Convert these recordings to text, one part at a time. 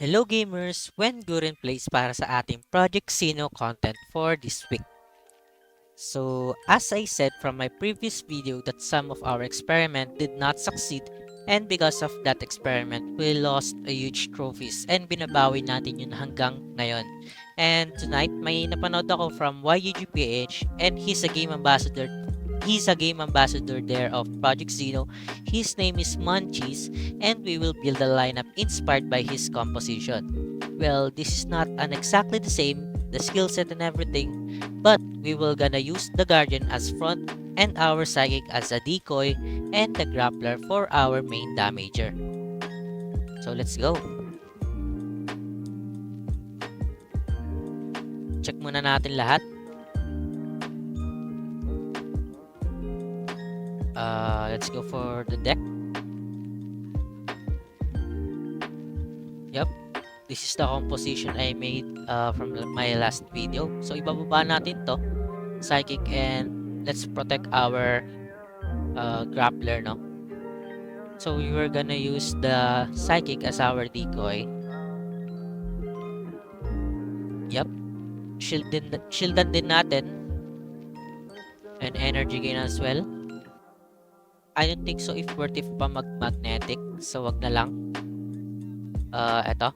Hello gamers! When Guren plays para sa ating Project Sino content for this week. So, as I said from my previous video that some of our experiment did not succeed and because of that experiment, we lost a huge trophies and binabawi natin yun hanggang ngayon. And tonight, may napanood ako from YUGPH and he's a game ambassador. He's a game ambassador there of Project Zeno. His name is Munchies and we will build a lineup inspired by his composition. Well, this is not an exactly the same, the skill set and everything, but we will gonna use the Guardian as front and our Psychic as a decoy and the Grappler for our main damager. So let's go. Check muna natin lahat. Let's go for the deck. Yep, this is the composition I made from my last video. So ibababa natin to, Psychic, and let's protect our Grappler, no? So we were gonna use the Psychic as our decoy. Yep, shieldan din natin and energy gain as well. I don't think so if worth it pa mag-magnetic, so wag na lang. Eto.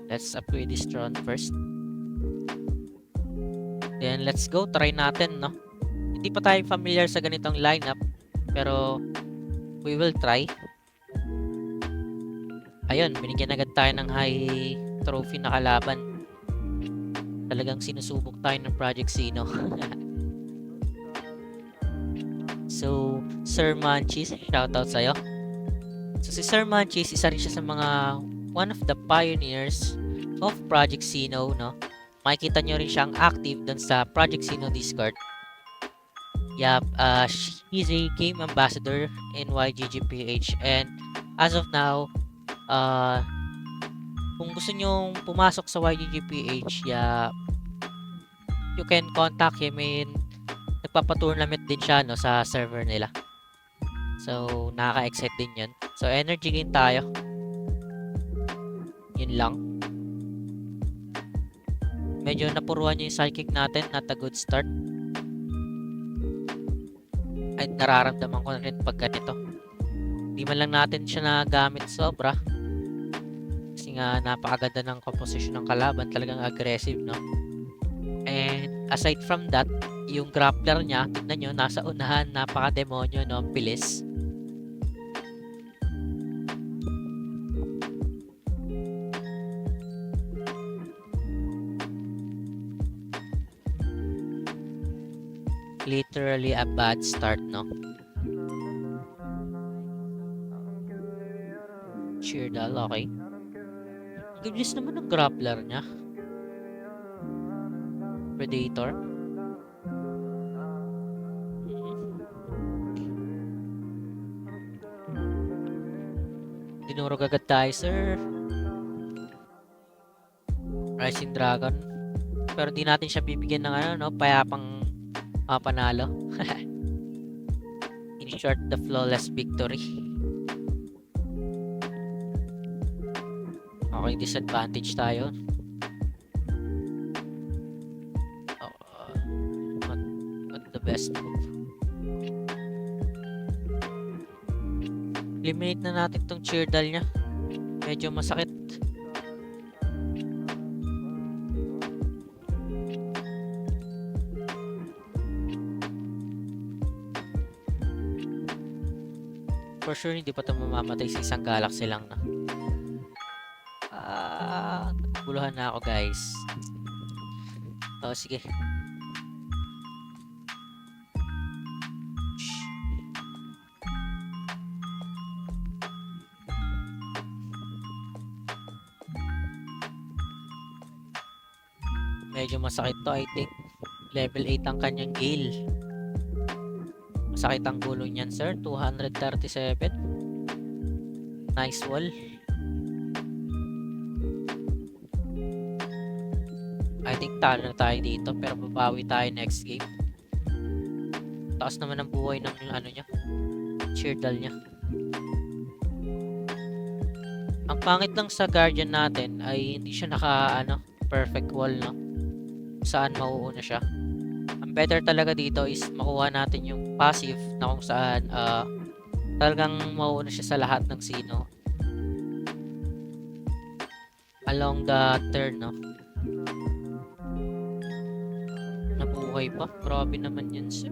Let's upgrade this drone first. Then let's go, try natin, no? Hindi pa tayo familiar sa ganitong lineup, pero we will try. Ayun, binigyan agad tayo ng high trophy na kalaban. Talagang sinusubok tayo ng Project Sino. So, Sir Manchis, shoutout sa'yo. So, si Sir Manchis, isa rin siya sa mga one of the pioneers of Project Sino, no? Makikita nyo rin siyang active dun sa Project Sino Discord. Yep, he's a game ambassador in YGGPH and as of now, kung gusto nyong pumasok sa YGGPH, you can contact him and nagpapa-tournament din siya, no, sa server nila. So, nakaka-excite din yun. So, energy gain tayo. Yun lang. Medyo napuruan yung psychic natin, not a good start. Ay, nararamdaman ko na rin pag ganito. Hindi man lang natin siya nagamit sobra. Kasi nga, napakaganda ng composition ng kalaban. Talagang aggressive, no? And aside from that, yung grappler niya, tignan nyo, nasa unahan, napaka-demonyo, no? Bilis. Literally a bad start, no? Sheerdal, okay. Gablis naman ng grappler niya. Predator. Dinurog agad tayo, sir. Rising Dragon. Pero di natin siya bibigyan ng ano, no? Payapang panalo. In short, the flawless victory. Okay, disadvantage tayo. Not the best move. Eliminate na natin tong Cheerdal niya. Medyo masakit. For sure, hindi pa ito mamamatay sa isang galaxy lang na. Buluhan na ako, guys. Oh, sige. Medyo masakit to, I think. Level 8 ang kanyang gale. Masakit ang gulong niyan, sir. 237. Nice wall. I think talo na tayo dito, pero babawi tayo next game. Taas naman ang buhay ng ano niya. Cheerdal niya. Ang pangit lang sa Guardian natin ay hindi siya perfect wall, no? Saan mauuna siya. Ang better talaga dito is makuha natin yung passive na kung saan talagang mauuna siya sa lahat ng sino along the turn, no? Nabuhay pa. Grabe naman yan, sir.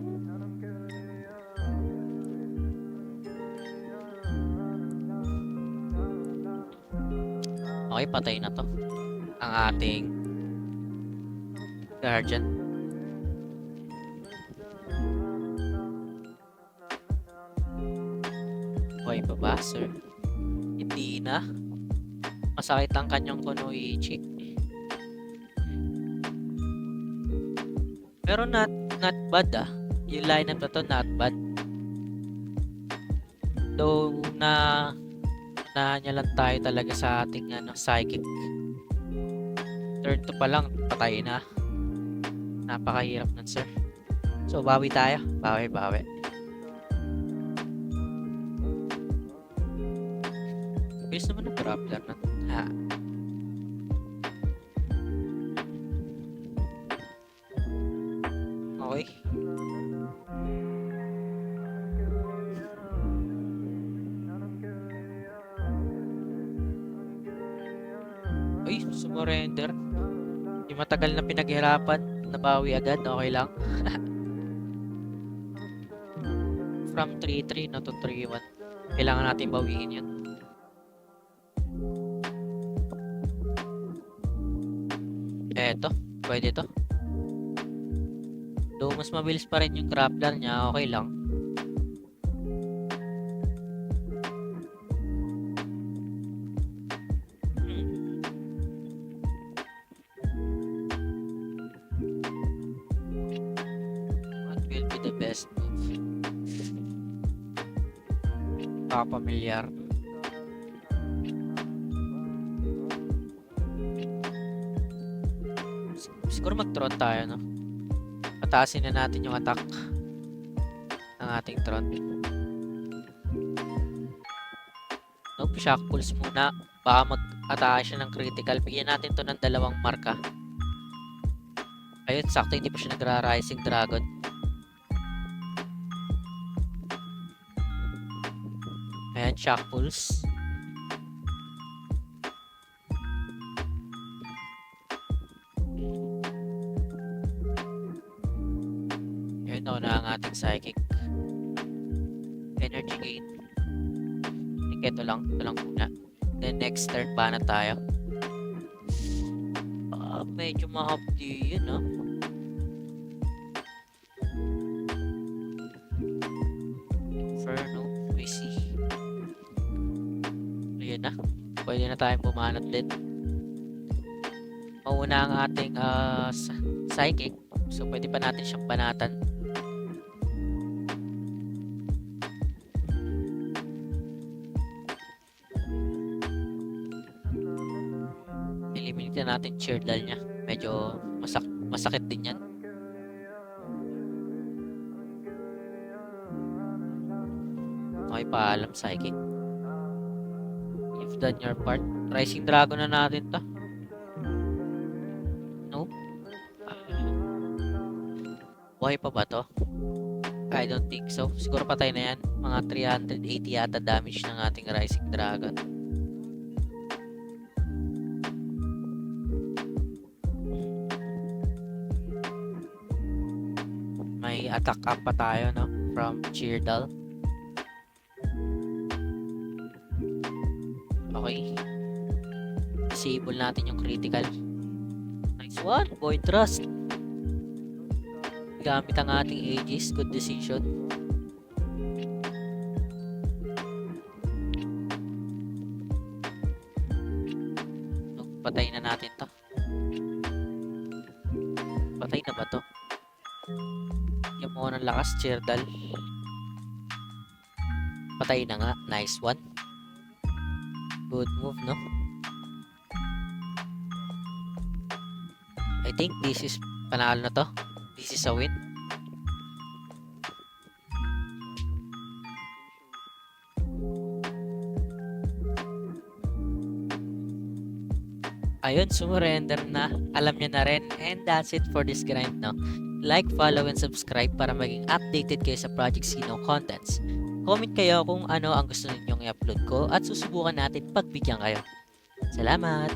Okay, patay na to. Ang ating Guardian. Buhay pa ba, sir? Hindi na. Masakit ang kanyang Kunoichi. Pero not bad Yung lineup na to, not bad. Though unahan niya lang tayo talaga sa ating psychic. Turn 2 pa lang, patay na. Napakahirap nun, sir. So, bawi tayo. Bawi. Bilis naman ng grappler na. Ha. Okay. Ay, sumurrender. Yung matagal na pinaghirapan, nabawi agad, okay lang. From 3-3 na to 3-1. Kailangan natin bawiin yun. Eto, pwede to. Though mas mabilis pa rin yung grappler niya, okay lang. What will be the best move? Pamilyar. Siguro mag-tron tayo, no? Pataasin na natin yung attack ng ating tron. Nope, shock pulse muna. Baka mag-atake siya ng critical. Bigyan natin to ng 2 marka. Ayun, sakto hindi pa siya nagra-rising dragon. Ayan, shock pulse. Ayun na ang ating psychic. Energy gain. Ito lang muna. Then next turn pa na tayo. Medyo mahapdi yun, Inferno, I see. Ayun na. Pwede na tayong bumanat din. Mauna ang ating psychic. So pwede pa natin siyang banatan. Eliminate natin Cheerdal niya. Medyo masakit din yan. Okay, paalam psychic. You've done your part. Rising Dragon na natin to. Nope. Buhay pa ba to? I don't think so. Siguro patay na yan. Mga 380 yata damage ng ating Rising Dragon. May attack up pa tayo, no? From Cheerdal. Okay. Disable natin yung critical. Nice one. Void Trust. Gamit ang ating Aegis. Good decision. Patay na natin to. Patay na ba to? Yung mo ng lakas, Cheerdal. Patay na nga. Nice one. Good move, no? I think this is panalo na to. This is a win. Ayun, sumurrender na. Alam niya na rin. And that's it for this grind, no? Like, follow, and subscribe para maging updated kayo sa Project Sino contents. Comment kayo kung ano ang gusto ninyong i-upload ko at susubukan natin pagbigyan kayo. Salamat!